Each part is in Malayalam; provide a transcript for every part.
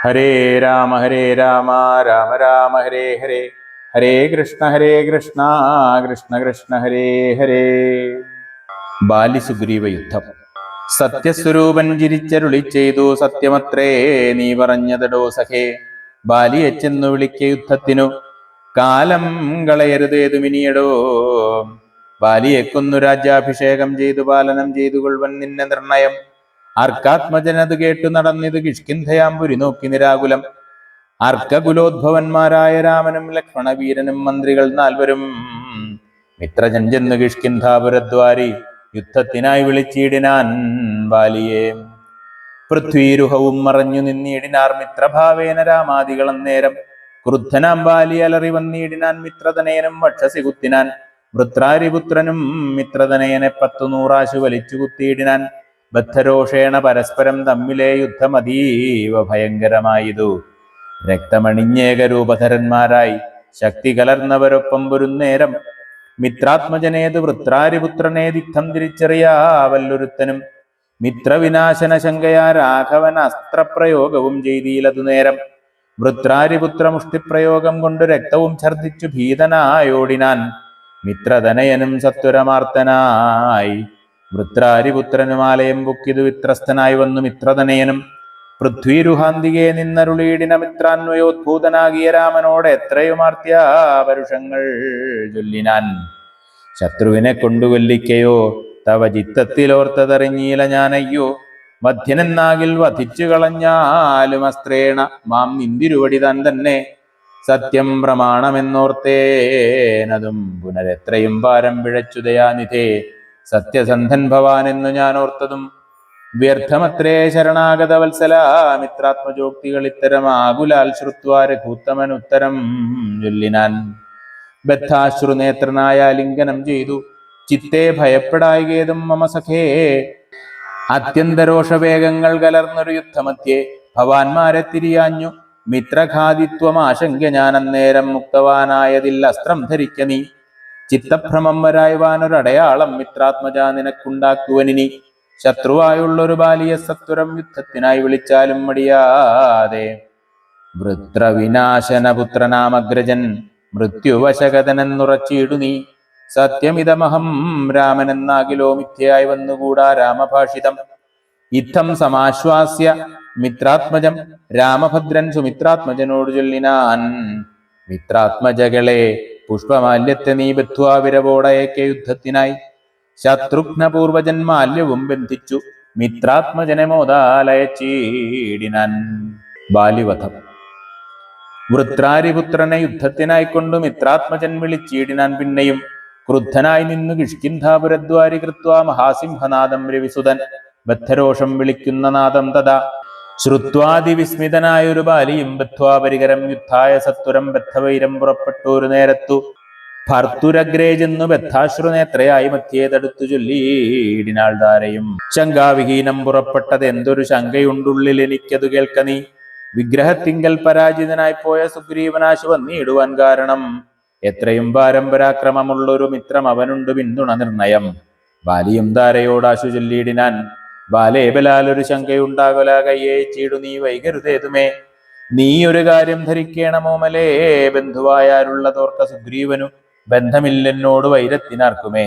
ഹരേ രാമ രാമ രാമ ഹരേ ഹരേ, ഹരേ കൃഷ്ണ കൃഷ്ണ കൃഷ്ണ ഹരേ ഹരേ. ബാലിസുഗ്രീവ യുദ്ധം. സത്യസ്വരൂപൻ ചിരിച്ചരുളി ചെയ്തു, സത്യമത്രേ നീ പറഞ്ഞതടോ സഖേ. ബാലിയെ ചെന്നു വിളിക്ക യുദ്ധത്തിനു, കാലം കളയരുതേതുമിനിയടോ. ബാലിയെ കൊന്നു രാജ്യാഭിഷേകം ചെയ്തു പാലനം ചെയ്തു കൊള്ളുവൻ നിന്നെ നിർണയം. അർക്കാത്മജനത് കേട്ടു നടന്നിത് കിഷ്കിന്ധയാമ്പുരി നോക്കി നിരാകുലം. അർക്കകുലോദ്ഭവന്മാരായ രാമനും ലക്ഷ്മണവീരനും മന്ത്രികൾ 4 മിത്രജൻ ചെന്നു കിഷ്കിന്ധാപുരദ്വാരി യുദ്ധത്തിനായി വിളിച്ചിടിനാൻ ബാലിയെ. പൃഥ്വീരുഹവും മറഞ്ഞു നിന്നിടിനാർ മിത്രഭാവേന രാമാദികൾ അന്നേരം. ക്രുദ്ധനാം ബാലി അലറി വന്നിടിനാൻ മിത്രതനയനും വക്ഷസി കുത്തിനാൻ. വൃത്രാരിപുത്രനും മിത്രതനയനെ 10 വലിച്ചു കുത്തിയിടിനാൻ. ബദ്ധരോഷേണ പരസ്പരം തമ്മിലെ യുദ്ധം അതീവ ഭയങ്കരമായതു. രക്തമണിഞ്ഞേകരൂപധരന്മാരായി ശക്തി കലർന്നവരൊപ്പം പൊരുന്നേരം. മിത്രാത്മജനേത് വൃത്രാരിപുത്രനേതിക്തം തിരിച്ചറിയാവല്ലൊരുത്തനും. മിത്രവിനാശന ശങ്കയാ രാഘവൻ അസ്ത്രപ്രയോഗവും ചെയ്തീലതു നേരം. വൃത്രാരിപുത്ര മുഷ്ടിപ്രയോഗം കൊണ്ട് രക്തവും ഛർദിച്ചു ഭീതനായോടിനാൻ. മിത്രതനയനും സത്വരമാർത്തനായി വൃത്രാരിപുത്രനും ആലയം പൊക്കിതു വിത്രസ്തനായി വന്നു മിത്രതനയനും. പൃഥ്വീരുഹാന്തികെ നിന്നരുളീടിന മിത്രാന്വയോദ്ഭൂതനാകിയ രാമനോട് എത്രയുമാർത്തിയ പരുഷങ്ങൾ ചൊല്ലിനാൻ. ശത്രുവിനെ കൊണ്ടുകൊല്ലിക്കയോ തവ ചിത്തത്തിലോർത്തതറിഞ്ഞീല ഞാനയ്യോ. മധ്യനെന്നാകിൽ വധിച്ചു കളഞ്ഞാലും അസ്ത്രേണ മാം നിന്തിരുവടി താൻ തന്നെ. സത്യം പ്രമാണമെന്നോർത്തേനതും പുനരെത്രയും പാരം പിഴച്ചു ദയാനിധേ. സത്യസന്ധൻ ഭവാൻ എന്നു ഞാൻ ഓർത്തതും വ്യർത്ഥമത്രേ ശരണാഗത വത്സല. മിത്രാത്മജോക്തികൾ ഇത്തരം ആകുലാൽ ശ്രുത്വാ രഘൂത്തമൻ ഉത്തരം ചൊല്ലിനാൻ. ബദ്ധാശ്രുനേത്രനായ ലിംഗനം ചെയ്തു ചിത്തെ ഭയപ്പെടായികേതും മമ സഖേ. അത്യന്തരോഷവേഗങ്ങൾ കലർന്നൊരു യുദ്ധമധ്യേ ഭവാന്മാരെ തിരിയാഞ്ഞു മിത്രഘാതിത്വം ആശങ്ക ഞാൻ അന്നേരം. മുക്തവാനായതിൽ അസ്ത്രം ധരിക്ക നീ. ചിത്തഭ്രമം വരായ്വാനൊരടയാളം മിത്രാത്മജാ നിനക്കുണ്ടാക്കുവനിനി. ശത്രുവായുള്ളൊരു ബാലിയെ സത്വരം യുദ്ധത്തിനായി വിളിച്ചാലും മടിയാതെ. വൃത്രവിനാശനപുത്രനാമഗ്രജൻ മൃത്യുവശകതനെന്നുറച്ചിടു നീ. സത്യമിതമഹം രാമനെന്നാകിലോ മിഥ്യയായി വന്നുകൂടാ രാമഭാഷിതം. ഇത്തം സമാശ്വാസ്യ മിത്രാത്മജം രാമഭദ്രൻ സുമിത്രാത്മജനോട് ചൊല്ലിനാൻ. മിത്രാത്മജകളെ പുഷ്പമാല്യത്തെ നീ ബദ്ധ്വാ വിരവോടയക്ക യുദ്ധത്തിനായി. ശത്രുഘ്നപൂർവജൻ മാല്യവും ബന്ധിച്ചു മിത്രാത്മജനെ മോദാലയച്ചീടിനാൻ. ബാലിവധം. വൃത്രാരിപുത്രനെ യുദ്ധത്തിനായിക്കൊണ്ടു മിത്രാത്മജൻ വിളിച്ചീടിനാൻ. പിന്നെയും ക്രുദ്ധനായി നിന്നു കിഷ്കിന്ധാപുരദ്വാരി കൃത്വാ മഹാസിംഹനാദം രവിസുതൻ. ബദ്ധരോഷം വിളിക്കുന്ന നാദം തഥാ ശ്രുത്വാതിവിസ്മിതനായൊരു ബാലിയും ബദ്ധ്വാ പരികരം യുദ്ധായ സത്വരം. ബദ്ധവൈരം പുറപ്പെട്ടൊരു നേരത്തു ഭർത്തുരഗ്രേ ചെന്നു ബദ്ധാശ്രുനേത്രയായി മധ്യേ തടുത്തു ചൊല്ലിയിടിനാൾ ധാരയും. ശങ്കാവിഹീനം പുറപ്പെട്ടത് എന്തൊരു ശങ്കയുണ്ടുള്ളിൽ എനിക്കതു കേൾക്ക നീ. വിഗ്രഹത്തിങ്കൽ പരാജിതനായി പോയ സുഗ്രീവനാശു വന്നിടുവാൻ കാരണം. എത്രയും പരാക്രമമുള്ളൊരു മിത്രം അവനുണ്ട് പിന്തുണ നിർണയം. ബാലിയും ധാരയോടാശു ചൊല്ലിയിടിനാൻ. ബാലേ ബലാലൊരു ശങ്കയുണ്ടാകല കയ്യേ ചീടു നീ വൈകരുതേതുമേ. നീ ഒരു കാര്യം ധരിക്കേണമോമലേ. ബന്ധുവായാലുള്ളതോർക്ക സുഗ്രീവനു ബന്ധമില്ലെന്നോട് വൈരത്തിനാർക്കുമേ.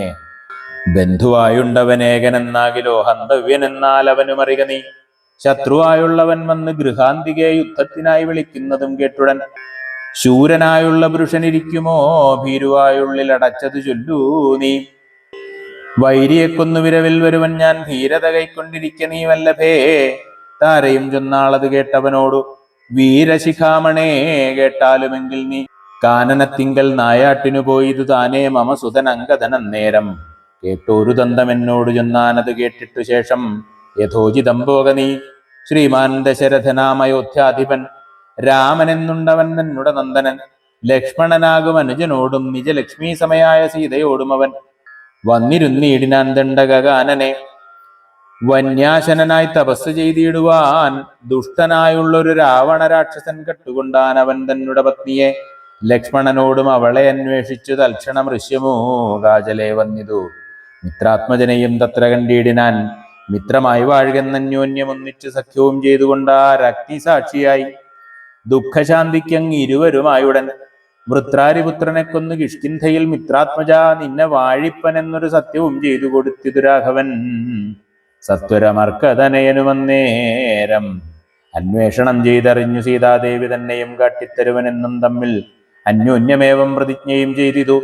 ബന്ധുവായുണ്ടവനേകനെന്നാകിലോ ഹന്തവ്യനെന്നാൽ അവനുമറിക നീ. ശത്രുവായുള്ളവൻ വന്ന് ഗൃഹാന്തികെ യുദ്ധത്തിനായി വിളിക്കുന്നതും കേട്ടുടൻ. ശൂരനായുള്ള പുരുഷനിരിക്കുമോ ഭീരുവായുള്ളിൽ അടച്ചതു ചൊല്ലൂ നീ. വൈരിയെ കൊന്നു വിരവിൽ വരുവൻ ഞാൻ ധീരത കൈക്കൊണ്ടിരിക്ക നീ വല്ലഭേ. താരയും ചൊന്നാളത് കേട്ടവനോടു വീരശിഖാമണേ കേട്ടാലുമെങ്കിൽ നീ. കാനനത്തിങ്കൽ നായാട്ടിനു പോയിതു താനേ മമ സുതൻ അങ്കദനന്നേരം. കേട്ടോരു ദന്തം എന്നോട് ചൊന്നാനത് കേട്ടിട്ടു ശേഷം യഥോചിതം പോക നീ. ശ്രീമാൻ ദശരഥനാമയോധ്യാധിപൻ രാമനെന്നുണ്ടവൻ തന്നുട നന്ദനൻ. ലക്ഷ്മണനാകും അനുജനോടും നിജലക്ഷ്മീ സമയായ സീതയോടും അവൻ വന്നിരുന്നീടിനാൻ ദണ്ഡകാനനെ. വന്യാശനായി തപസ് ചെയ്തിടുവാൻ ദുഷ്ടനായുള്ളൊരു രാവണ രാക്ഷസൻ കട്ടുകൊണ്ടാൻ അവൻ തന്നുട പത്നിയെ. ലക്ഷ്മണനോടും അവളെ അന്വേഷിച്ചു തൽക്ഷണം ഋഷ്യമൂകാചലേ വന്നിതു. മിത്രാത്മജനെയും തത്ര കണ്ടിടിനാൻ. മിത്രമായി വാഴുകെന്നന്യോന്യം ഒന്നിച്ചു സഖ്യവും ചെയ്തുകൊണ്ടാ രക്തിസാക്ഷിയായി ദുഃഖശാന്തിക്കങ്ങ് ഇരുവരുമായുടൻ വൃത്രാരിപുത്രനെ കൊന്നു കിഷ്കിന്ധയിൽ മിത്രാത്മജ നിന്നെ വാഴിപ്പൻ എന്നൊരു സത്യവും ചെയ്തു കൊടുത്തിതു രാഘവൻ. സത്വരമർക്കതനയനുമന്നേരം അന്വേഷണം ചെയ്തറിഞ്ഞു സീതാദേവി തന്നെയും കാട്ടിത്തരുവനെന്നും തമ്മിൽ അന്യോന്യമേവം പ്രതിജ്ഞയും ചെയ്തിതു.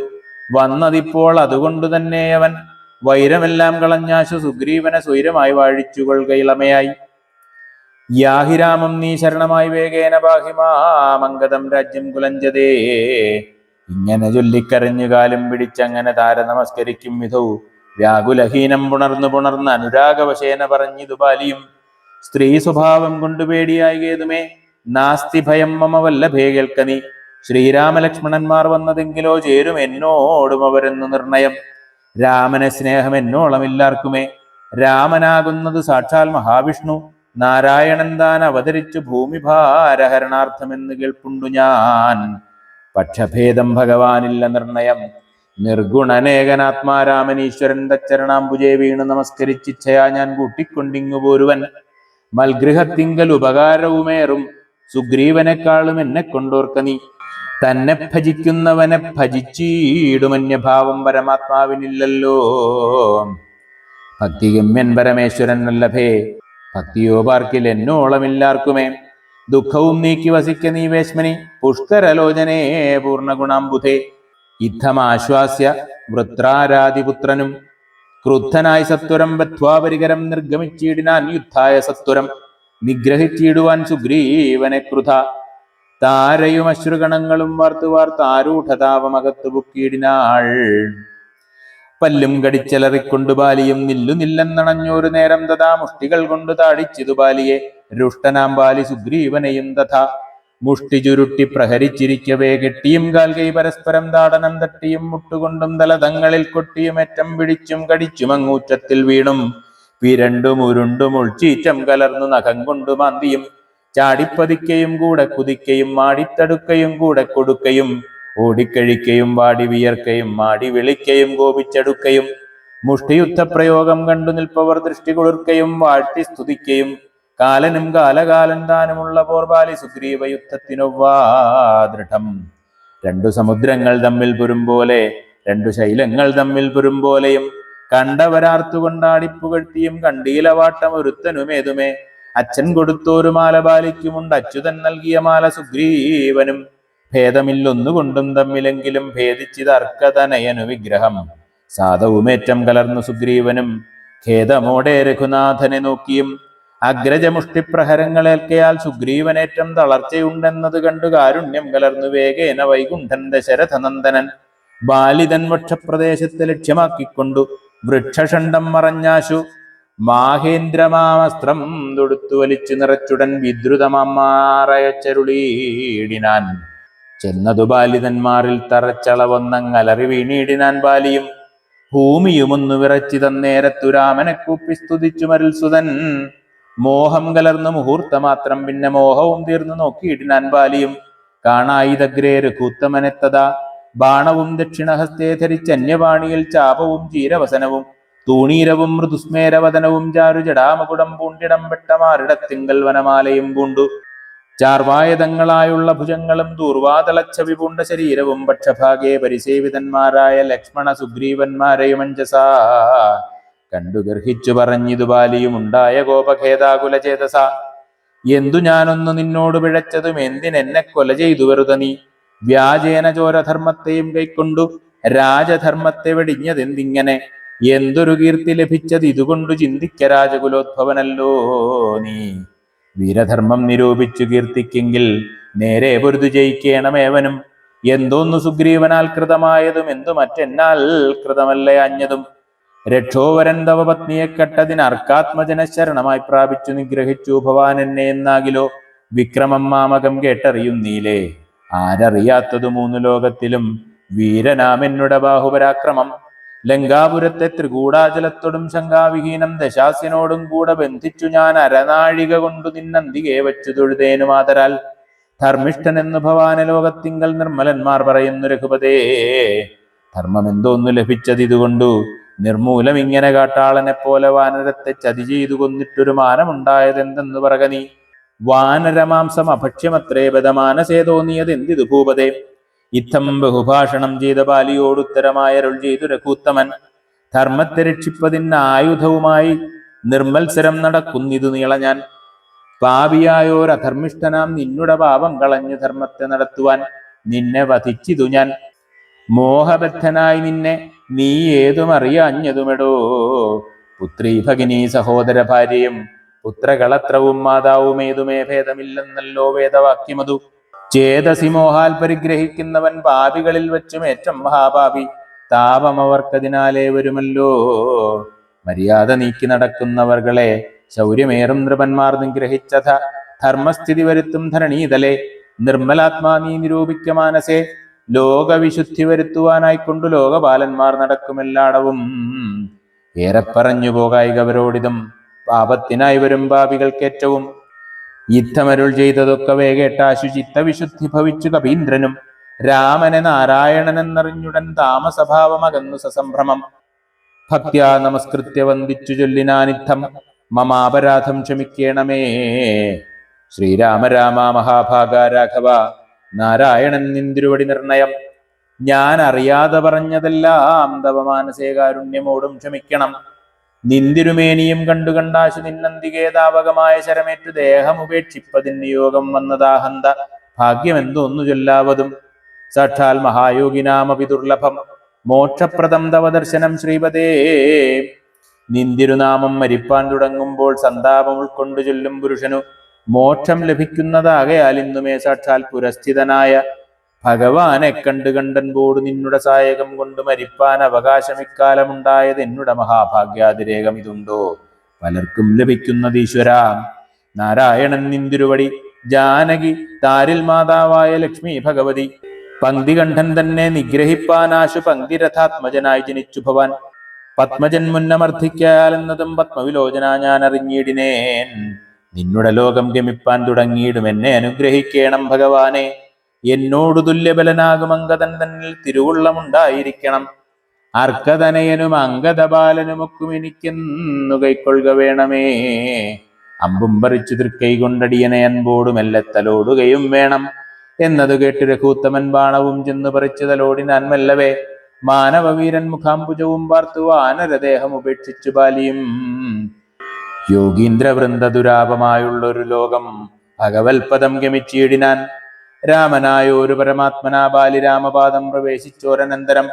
വന്നതിപ്പോൾ അതുകൊണ്ടു തന്നെ അവൻ വൈരമെല്ലാം കളഞ്ഞാശു സുഗ്രീവനെ സ്വൈരമായി വാഴിച്ചുകൊള്ളുകയിളമയായി. യാഹിരാമം നീ ശരണമായി വേഗേന പാഹിമാമംഗതം രാജ്യം കുലഞ്ചതേ. ഇങ്ങനെ ചൊല്ലിക്കരഞ്ഞു കാലും പിടിച്ചങ്ങനെ താര നമസ്കരിക്കും വിധൗ വ്യാകുലഹീനം പുണർന്ന് അനുരാഗവശേന പറഞ്ഞിതു ബാലിയും. സ്ത്രീ സ്വഭാവം കൊണ്ടു പേടിയായി കേതുമേ നാസ്തി ഭയം മമ വല്ലഭേ കേൾക്കനി. ശ്രീരാമലക്ഷ്മണന്മാർ വന്നതെങ്കിലോ ചേരും എന്നോടും അവരെന്നു നിർണയം. രാമനെ സ്നേഹം എന്നോളമില്ലാർക്കുമേ. രാമനാകുന്നത് സാക്ഷാൽ മഹാവിഷ്ണു നാരായണൻ താൻ അവതരിച്ചു ഭൂമിഭാരഹരണാർത്ഥമെന്ന് കേൾപ്പുണ്ടു ഞാൻ. പക്ഷഭേദം ഭഗവാനില്ല നിർണയം. നിർഗുണനേകനാത്മാരാമനീശ്വരൻ തച്ചരണാംബുജേ വീണു നമസ്കരിച്ചിച്ഛയാ ഞാൻ കൂട്ടിക്കൊണ്ടിങ്ങു പോരുവൻ. മൽഗൃഹത്തിങ്കൽ ഉപകാരവുമേറും സുഗ്രീവനെക്കാളും എന്നെ കൊണ്ടോർക്ക നീ. തന്നെ ഭജിക്കുന്നവനെ ഭജിച്ചീടുമന്യഭാവം പരമാത്മാവിനില്ലല്ലോ. ഭക്തിഗമ്യൻ പരമേശ്വരൻ വല്ലഭേ ഭക്തിയോ പാർക്കിൽ എന്നോളമില്ലാർക്കുമേ. ദുഃഖവും നീക്കി വസിക്ക നീ വേശ്മനി പുഷ്കരലോചനേ പൂർണ്ണഗുണാംബുധേ. യുദ്ധമാശ്വാസ്യ വൃത്രാരാതിപുത്രനും ക്രുദ്ധനായി സത്വരം ബദ്ധ്വാപരികരം നിർഗമിച്ചിടിനാൻ യുദ്ധായ സത്വരം. നിഗ്രഹിച്ചിടുവാൻ സുഗ്രീവനെ കൃത താരയും അശ്രുഗണങ്ങളും വാർത്താരൂഢതാവമകത്തു ബുക്കിയിടിനാൾ. പല്ലും കടിച്ചലറിക്കൊണ്ടു ബാലിയും നില്ലെന്നണഞ്ഞോരു നേരം തഥാ മുഷ്ടികൾ കൊണ്ടു താടിച്ചിതു ബാലിയെ. രുഷ്ടനാം ബാലി സുഗ്രീവനെയും തഥാ മുഷ്ടി ചുരുട്ടി പ്രഹരിച്ചിരിക്കവേ കെട്ടിയും കാൽകൈ പരസ്പരം താടനം തട്ടിയും മുട്ടുകൊണ്ടും തലതങ്ങളിൽ കൊട്ടിയും ഏറ്റം പിടിച്ചും കടിച്ചും അങ്ങൂറ്റത്തിൽ വീണും പിരണ്ടും ഉരുണ്ടും ഉൾച്ചീറ്റം കലർന്നു നഖം കൊണ്ടു മാന്തിയും ചാടിപ്പതിക്കയും കൂടെ കുതിക്കയും മാടിത്തടുക്കയും കൂടെ കൊടുക്കയും ഓടിക്കഴിക്കയും വാടി വിയർക്കയും മാടി വിളിക്കയും കോപിച്ചടുക്കയും മുഷ്ടിയുദ്ധപ്രയോഗം കണ്ടു നിൽപ്പവർ ദൃഷ്ടി കുളിർക്കയും വാഴ്ത്തി സ്തുതിക്കയും കാലനും കാലകാലൻ താനുമുള്ള പോർബാലി സുഗ്രീവ യുദ്ധത്തിനൊവ്വാ ദൃഢം. രണ്ടു സമുദ്രങ്ങൾ തമ്മിൽ പുരും പോലെ രണ്ടു ശൈലങ്ങൾ തമ്മിൽ പുരും പോലെയും കണ്ടവരാർത്തുകൊണ്ടാടിപ്പുകഴ്ത്തിയും കണ്ടീലവാട്ടം ഒരുത്തനുമേതുമേ. അച്ഛൻ കൊടുത്തോരു മാല ബാലിക്കുമുണ്ട് അച്യുതൻ നൽകിയ മാല സുഗ്രീവനും. ഭേദമില്ലൊന്നുകൊണ്ടും തമ്മിലെങ്കിലും ഭേദിച്ചിതർക്കതനയനു വിഗ്രഹം. സാധവുമേറ്റം കലർന്നു സുഗ്രീവനും ഖേദമോടെ രഘുനാഥനെ നോക്കിയും. അഗ്രജമുഷ്ടിപ്രഹരങ്ങളേൽക്കയാൽ സുഗ്രീവനേറ്റം തളർച്ചയുണ്ടെന്നത് കണ്ടു കാരുണ്യം കലർന്നു വേഗേന വൈകുണ്ഠൻ ദശരഥനന്ദനൻ ബാലിതൻ വക്ഷപ്രദേശത്തെ ലക്ഷ്യമാക്കിക്കൊണ്ടു വൃക്ഷഷണ്ഡം മറഞ്ഞാശു മാഹേന്ദ്രമാമസ്ത്രം തൊടുത്തു വലിച്ചു നിറച്ചുടൻ വിദ്രുതമാറയച്ചരുളീടിനാൻ. ചെന്നതു ബാലിതന്മാരിൽ തറച്ചളവൊന്നങ്ങലറി വീണീടിനാൻ ബാലിയും. ഭൂമിയുമൊന്നു വിറച്ചു തന്നേരത്തു രാമനെ കൂപ്പി സ്തുതിച്ചു മരുൽസുതൻ. മോഹം കലർന്നു മുഹൂർത്തമാത്രം പിന്നെ മോഹവും തീർന്നു നോക്കിയിടിനാൻ ബാലിയും. കാണായിതഗ്രേ രഘൂത്തമനെത്തതാ ബാണവും ദക്ഷിണഹസ്തേ ധരിച്ചന്യവാണിയിൽ ചാപവും ചീരവസനവും തൂണീരവും മൃദുസ്മേരവദനവും ചാരുജടാമകുടം പൂണ്ടിടം പെട്ടമാറിടത്തിങ്കൽ വനമാലയും പൂണ്ടു. ചാർവായതങ്ങളായുള്ള ഭുജങ്ങളും ദൂർവാതളച്ചവി പൂണ്ട ശരീരവും പക്ഷഭാഗേ പരിസേവിതന്മാരായ ലക്ഷ്മണ സുഗ്രീവന്മാരെയുമഞ്ജസാ കണ്ടു ഗർഹിച്ചു പറഞ്ഞിതു ബാലിയും ഉണ്ടായ കോപഖേദാകുല ചേതസ. എന്തു ഞാനൊന്നു നിന്നോട് പിഴച്ചതും എന്തിനെന്നെ കൊല ചെയ്തു വെറുത നീ. വ്യാജേന ചോരധർമ്മത്തെയും കൈക്കൊണ്ടു രാജധർമ്മത്തെ വെടിഞ്ഞതെന്തിങ്ങനെ. എന്തൊരു കീർത്തി ലഭിച്ചത് ഇതുകൊണ്ടു ചിന്തിക്ക രാജകുലോദ്ഭവനല്ലോ നീ. വീരധർമ്മം നിരൂപിച്ചു കീർത്തിക്കെങ്കിൽ നേരെ പൊരുതു ജയിക്കേണമേവനും. എന്തോന്നു സുഗ്രീവനാൽ കൃതമായതും എന്തു മറ്റെന്നാൽ കൃതമല്ലയാഞ്ഞതും. രക്ഷോവരൻ തവ പത്നിയെ കെട്ടതിനർക്കാത്മജന ശരണമായി പ്രാപിച്ചു നിഗ്രഹിച്ചു ഭവാൻ എന്നെ എന്നാകിലോ. വിക്രമം മാമകം കേട്ടറിയുന്നീലേ ആരറിയാത്തതു മൂന്നു ലോകത്തിലും വീരനാമെന്നുടെ ബാഹുപരാക്രമം. ലങ്കാപുരത്തെ ത്രികൂടാചലത്തോടും ശങ്കാവിഹീനം ദശാസ്യനോടും കൂടെ ബന്ധിച്ചു ഞാൻ അരനാഴിക കൊണ്ടു നിന്നന്തികെ വച്ചു തൊഴുതേനു മാതരാൽ. ധർമ്മിഷ്ഠനെന്നു ഭവാന ലോകത്തിങ്കൽ നിർമ്മലന്മാർ പറയുന്നു രഘുപതേ. ധർമ്മം എന്തോന്നു ലഭിച്ചതിതുകൊണ്ടു നിർമൂലം ഇങ്ങനെ കാട്ടാളനെ പോലെ വാനരത്തെ ചതി ചെയ്തു കൊന്നിട്ടൊരു മാനമുണ്ടായതെന്തെന്ന് പറക നീ. വാനരമാംസം അഭക്ഷ്യമത്രേ ബദമാനസേ തോന്നിയതെന്തിതു ഭൂപതേ. ഇത്തം ബഹുഭാഷണം ചെയ്ത ബാലിയോടുത്തരമായരുൾ ചെയ്തു രഘൂത്തമൻ. ധർമ്മത്തെ രക്ഷിപ്പതിന് ആയുധവുമായി നിർമ്മത്സരം നടക്കുന്നിതു നീളഞ്ഞാൻ. പാപിയായോരധർമ്മിഷ്ഠനാം നിന്നുടെ പാപം കളഞ്ഞു ധർമ്മത്തെ നടത്തുവാൻ നിന്നെ വധിച്ചിതു ഞാൻ. മോഹബദ്ധനായി നിന്നെ നീ ഏതുമറിയാഞ്ഞതുമെടോ. പുത്രീ ഭഗിനി സഹോദര ഭാര്യയും പുത്രകളത്രവും മാതാവും ഏതുമേ ഭേദമില്ലെന്നല്ലോ വേദവാക്യമതു. ചേതസി മോഹാൽ പരിഗ്രഹിക്കുന്നവൻ പാപികളിൽ വെച്ചും ഏറ്റം മഹാപാപി. താപം അവർക്കതിനാലേ വരുമല്ലോ. മര്യാദ നീക്കി നടക്കുന്നവർകളെ ശൗര്യമേറും നൃപന്മാർ നിഗ്രഹിച്ചത. ധർമ്മസ്ഥിതി വരുത്തും ധരണീതലേ. നിർമ്മലാത്മാ നീ നിരൂപിക്ക മാനസേ. ലോകവിശുദ്ധി വരുത്തുവാനായിക്കൊണ്ടു ലോകപാലന്മാർ നടക്കുമെല്ലാടവും. ഏറെ പറഞ്ഞു പോകായി ഗവരോടിതം പാപത്തിനായി വരും പാപികൾക്കേറ്റവും. യുദ്ധമരുൾ ചെയ്തതൊക്കവേ കേട്ടാശു ചിത്തവിശുദ്ധി ഭവിച്ചു കപീന്ദ്രനും. രാമനെ നാരായണനെന്നറിഞ്ഞുടൻ താമസഭാവമകന്നു സസംഭ്രമം. ഭക്ത്യാ നമസ്കൃത്യ വന്ദിച്ചു ചൊല്ലിനാനിത്തം മമാപരാധം ക്ഷമിക്കേണമേ. ശ്രീരാമ രാമ മഹാഭാഗ രാഘവ നാരായണൻ നിന്തിരുവടി നിർണയം. ഞാൻ അറിയാതെ പറഞ്ഞതെല്ലാം തവ മാനസേ കാരുണ്യമോടും ക്ഷമിക്കണം. നിന്തിരുമേനിയും കണ്ടു കണ്ടാശു നിന്നന്തികേ താവകമായ ശരമേറ്റു ദേഹമുപേക്ഷിപ്പതിന് യോഗം വന്നതാഹന്ത ഭാഗ്യമെന്തോന്നു ചൊല്ലാവതും. സാക്ഷാൽ മഹായോഗിനാമപി ദുർലഭം മോക്ഷപ്രദം തവ ദർശനം ശ്രീപദേ. നിന്തിരുനാമം മരിപ്പാൻ തുടങ്ങുമ്പോൾ സന്താപം ഉൾക്കൊണ്ടു ചൊല്ലും പുരുഷനു മോക്ഷം ലഭിക്കുന്നതാകയാൽ ഇന്നുമേ സാക്ഷാൽ പുരസ്ഥിതനായ ഭഗവാനെ കണ്ടു കണ്ടൻപോട് നിന്നുടെ സായകം കൊണ്ട് മരിപ്പാൻ അവകാശമിക്കാലമുണ്ടായത് എന്നുടെ മഹാഭാഗ്യാതിരേകം ഇതുണ്ടോ പലർക്കും ലഭിക്കുന്നത് ഈശ്വര. നാരായണൻ നിന്തിരുവടി ജാനകി താരിൽ മാതാവായ ലക്ഷ്മി ഭഗവതി. പങ്ക്തികണ്ഠൻ തന്നെ നിഗ്രഹിപ്പാനാശു പങ്ക്തിരഥാത്മജനായി ജനിച്ചു ഭവാൻ. പത്മജൻ മുന്നമർദ്ധിക്കാലെന്നതും പത്മവിലോചന ഞാൻ അറിഞ്ഞിടിനേൻ. നിന്നുടെ ലോകം ഗമിപ്പാൻ തുടങ്ങിയിടും എന്നെ അനുഗ്രഹിക്കേണം ഭഗവാനെ. എന്നോടു തുല്യബലനാകും അങ്കദൻ തന്നിൽ തിരുവുള്ളമുണ്ടായിരിക്കണം. അർക്കതനയനും അങ്കദബാലനുമൊക്കും എനിക്കെന്നു കൈക്കൊള്ളുക വേണമേ. അമ്പും പറിച്ചു തൃക്കൈ കൊണ്ടടിയനെ അൻപോടും എല്ലത്തലോടുകയും വേണം. എന്നതു കേട്ടു രഘൂത്തമൻ ബാണവും ചെന്നു പറിച്ചു തലോടിനാൻ മെല്ലവേ. മാനവവീരൻ മുഖാംബുജവും പാർത്തു വാനരദേഹം ഉപേക്ഷിച്ചു ബാലിയും. യോഗീന്ദ്രവൃന്ദ ദുരാപമായുള്ളൊരു ലോകം ഭഗവത്പദം ഗമിച്ചിടിനാൻ. രാമനായോരു പരമാത്മനാ ബാലി രാമപാദം പ്രവേശിച്ചോരനന്തരം.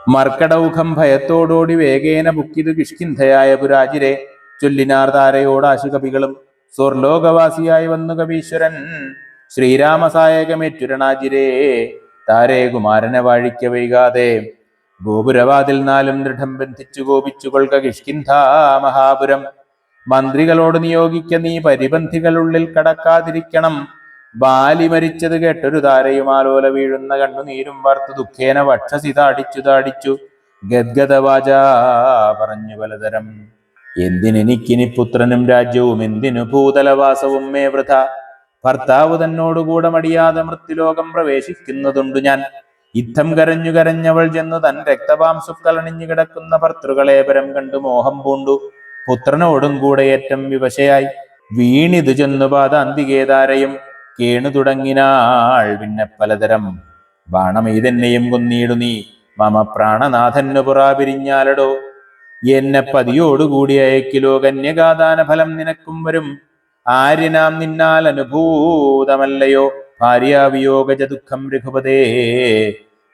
മർക്കടൗഖം ഭയത്തോടോടി വേഗേന ബുക്കിതു കിഷ്കിന്ധയായ പുരാജിരെ. ചൊല്ലിനാർ താരയോടാശു കവികളും സ്വർലോകവാസിയായി വന്നു കവീശ്വരൻ. ശ്രീരാമസായകമേറ്റുരണാജിരേ താരേ കുമാരനെ വാഴിക്ക വൈകാതെ. ഗോപുരവാതിൽ നാലും ദൃഢം ബന്ധിച്ചു കോപിച്ചു കൊൽക കിഷ്കിന്ധാ മഹാപുരം. മന്ത്രികളോട് നിയോഗിക്ക നീ പരിപന്ധികളുള്ളിൽ കടക്കാതിരിക്കണം. ബാലി മരിച്ചത് കേട്ടൊരു താരയുമാലോല വീഴുന്ന കണ്ണുനീരും വാർത്തു ദുഃഖേന വക്ഷസി താടിച്ചു ഗദ്ഗദവാച പറഞ്ഞു പലതരം. എന്തിനെനിക്കിനി പുത്രനും രാജ്യവും എന്തിനു ഭൂതലവാസവും മേ വൃഥ. ഭർത്താവ് തന്നോടുകൂടെ മടിയാതെ മൃത്യുലോകം പ്രവേശിക്കുന്നതുണ്ടു ഞാൻ. യുദ്ധം കരഞ്ഞു കരഞ്ഞവൾ ചെന്നു തൻ രക്തപാംസുക്കളണിഞ്ഞു കിടക്കുന്ന ഭർത്തൃകളെ പരം കണ്ടു മോഹം പൂണ്ടു. പുത്രനോടും കൂടെ ഏറ്റം വിവശയായി വീണിതു ചെന്നു പാദാന്തികേതാരയും. കേണു തുടങ്ങിനാൾ പിന്നെ പലതരം. ബാണമെയ്തെന്നെയും കൊന്നീടു നീ മമ പ്രാണനാഥന്നു പുറാപിരിഞ്ഞാലടോ. എന്നെ പതിയോടുകൂടി അയക്കിലോ കന്യകാദാന ഫലം നിനക്കും വരും. ആര്യനാം നിന്നാൽ അനുഭൂതമല്ലയോ ഭാര്യാവിയോഗജ ദുഃഖം രഘുപതേ.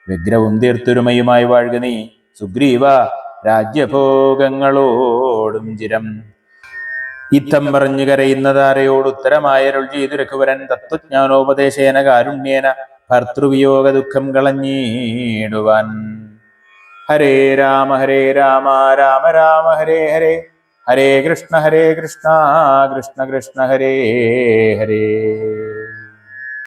വിഗ്രഹവും തീർത്തൊരുമയുമായി വാഴുക നീ സുഗ്രീവ രാജ്യഭോഗങ്ങളോടും ചിരം. യുദ്ധം പറഞ്ഞു കരയുന്ന താരയോട് ഉത്തരമായരുൾ ചെയ്തു രഘുവരൻ. തത്വജ്ഞാനോപദേശേന കാരുണ്യേന ഭർത്തൃവിയോഗ ദുഃഖം കളഞ്ഞിടുവാൻ. ഹരേ രാമ രാമ രാമ ഹരേ ഹരേ. ഹരേ കൃഷ്ണ കൃഷ്ണ കൃഷ്ണ ഹരേ ഹരേ.